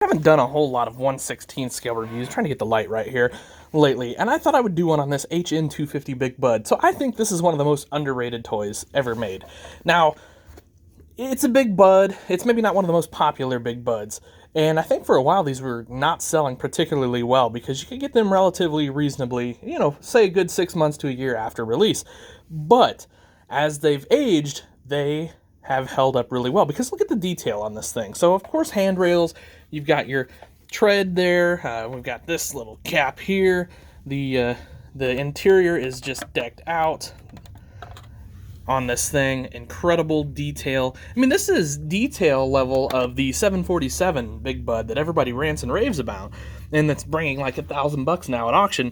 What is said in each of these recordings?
I haven't done a whole lot of 1/16 scale reviews, trying to get the light right here lately, and I thought I would do one on this HN250 Big Bud. So I think this is one of the most underrated toys ever made. Now, it's a Big Bud. It's maybe not one of the most popular Big Buds. And I think for a while these were not selling particularly well because you could get them relatively reasonably, say a good 6 months to a year after release. But as they've aged, they have held up really well because look at the detail on this thing. So of course handrails, you've got your tread there. We've got this little cap here. The interior is just decked out on this thing. Incredible detail. I mean, this is detail level of the 747 Big Bud that everybody rants and raves about, and that's bringing like $1,000 now at auction.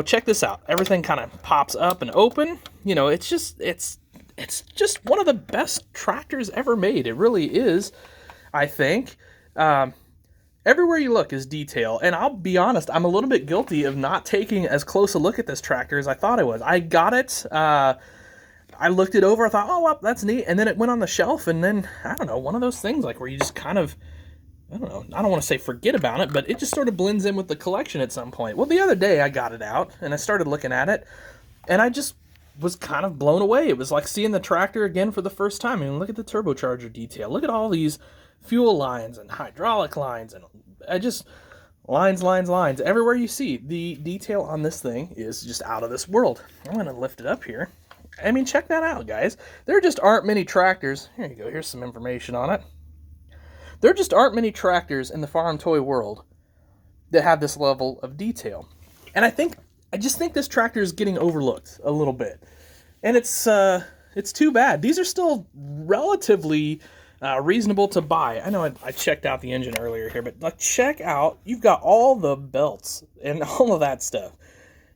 Check this out. Everything kind of pops up and open. It's just one of the best tractors ever made. It really is, I think. Everywhere you look is detail, and I'll be honest, I'm a little bit guilty of not taking as close a look at this tractor as I thought I was. I got it. I looked it over, I thought, oh, well, that's neat, and then it went on the shelf, and then, I don't know, one of those things, like, where you just kind of, I don't want to say forget about it, but it just sort of blends in with the collection at some point. Well, the other day, I got it out, and I started looking at it, and I just was kind of blown away. It was like seeing the tractor again for the first time. I mean, look at the turbocharger detail. Look at all these fuel lines and hydraulic lines, and lines. Everywhere you see, the detail on this thing is just out of this world. I'm going to lift it up here. I mean, check that out, guys. There just aren't many tractors. Here you go. Here's some information on it. There just aren't many tractors in the farm toy world that have this level of detail. And I just think this tractor is getting overlooked a little bit. And it's too bad. These are still relatively reasonable to buy. I know I checked out the engine earlier here, but check out, you've got all the belts and all of that stuff.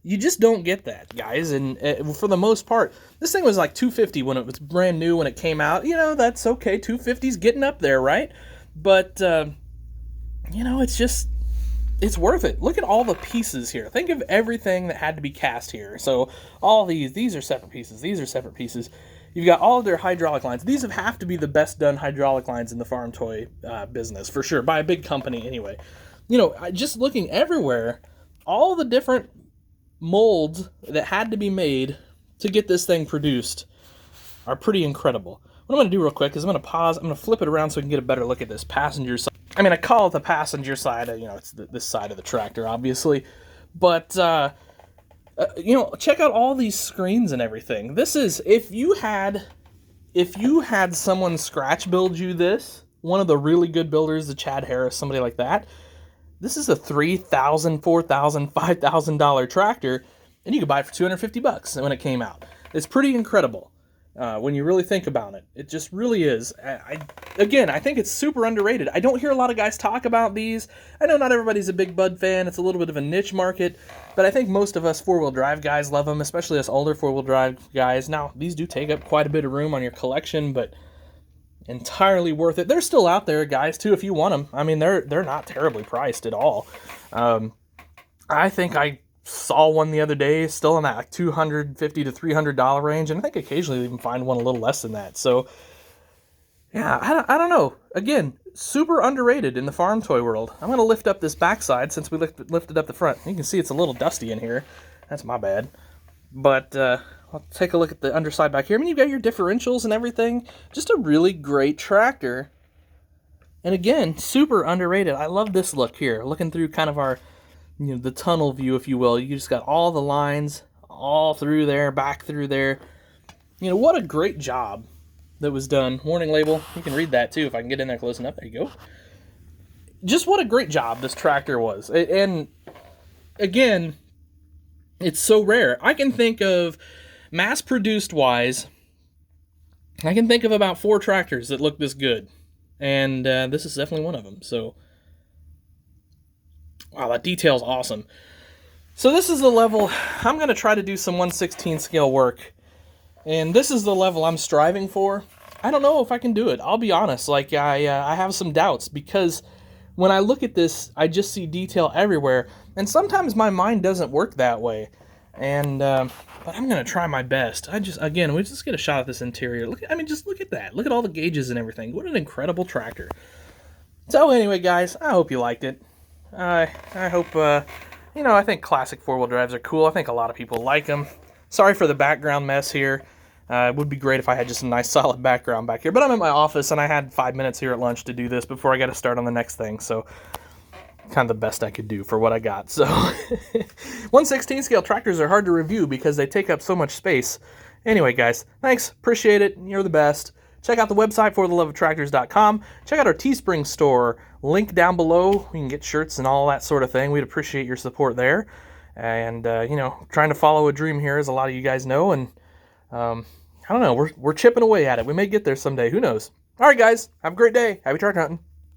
You just don't get that, guys, and for the most part, this thing was like $250 when it was brand new, when it came out. That's okay, $250's getting up there, right? But, it's worth it. Look at all the pieces here. Think of everything that had to be cast here. So all these are separate pieces, these are separate pieces. You've got all of their hydraulic lines. These have to be the best done hydraulic lines in the farm toy business, for sure, by a big company anyway. Just looking everywhere, all the different molds that had to be made to get this thing produced are pretty incredible. What I'm going to do real quick is I'm going to pause. I'm going to flip it around so we can get a better look at this passenger side. I mean, I call it the passenger side. It's this side of the tractor, obviously. But, check out all these screens and everything. This is, if you had someone scratch build you this, one of the really good builders, the Chad Harris, somebody like that, this is a $3,000, $4,000, $5,000 tractor, and you could buy it for $250 when it came out. It's pretty incredible when you really think about it. It just really is. I think it's super underrated. I don't hear a lot of guys talk about these. I know not everybody's a Big Bud fan. It's a little bit of a niche market, but I think most of us four-wheel drive guys love them, especially us older four-wheel drive guys. Now, these do take up quite a bit of room on your collection, but entirely worth it. They're still out there, guys, too, if you want them. I mean, they're not terribly priced at all. I think I saw one the other day still in that like $250 to $300 range, and I think occasionally you even find one a little less than that. So yeah, I don't know. Again, super underrated in the farm toy world. I'm going to lift up this backside since we lifted up the front. You can see it's a little dusty in here. That's my bad. But I'll take a look at the underside back here. I mean, you've got your differentials and everything. Just a really great tractor. And again, super underrated. I love this look here. Looking through kind of our, the tunnel view, if you will. You just got all the lines all through there, back through there. What a great job that was done. Warning label. You can read that too if I can get in there close enough. There you go. Just what a great job this tractor was. And again, it's so rare. I can think of, mass-produced wise, I can think of about 4 tractors that look this good. And this is definitely one of them. So, wow, that detail's awesome. So this is the level, I'm going to try to do some 1/16 scale work. And this is the level I'm striving for. I don't know if I can do it. I'll be honest. I have some doubts because when I look at this, I just see detail everywhere. And sometimes my mind doesn't work that way. And, but I'm going to try my best. We just get a shot at this interior. Just look at that. Look at all the gauges and everything. What an incredible tractor. So anyway, guys, I hope you liked it. I hope, you know, I think classic four-wheel drives are cool. I think a lot of people like them. Sorry for the background mess here. It would be great if I had just a nice solid background back here. But I'm in my office, and I had 5 minutes here at lunch to do this before I got to start on the next thing. So kind of the best I could do for what I got. So 1/16 scale tractors are hard to review because they take up so much space. Anyway, guys, thanks. Appreciate it. You're the best. Check out the website, fortheloveoftractors.com. Check out our Teespring store. Link down below. You can get shirts and all that sort of thing. We'd appreciate your support there. And, you know, trying to follow a dream here, as a lot of you guys know. And, I don't know, we're chipping away at it. We may get there someday. Who knows? All right, guys. Have a great day. Happy tractor hunting.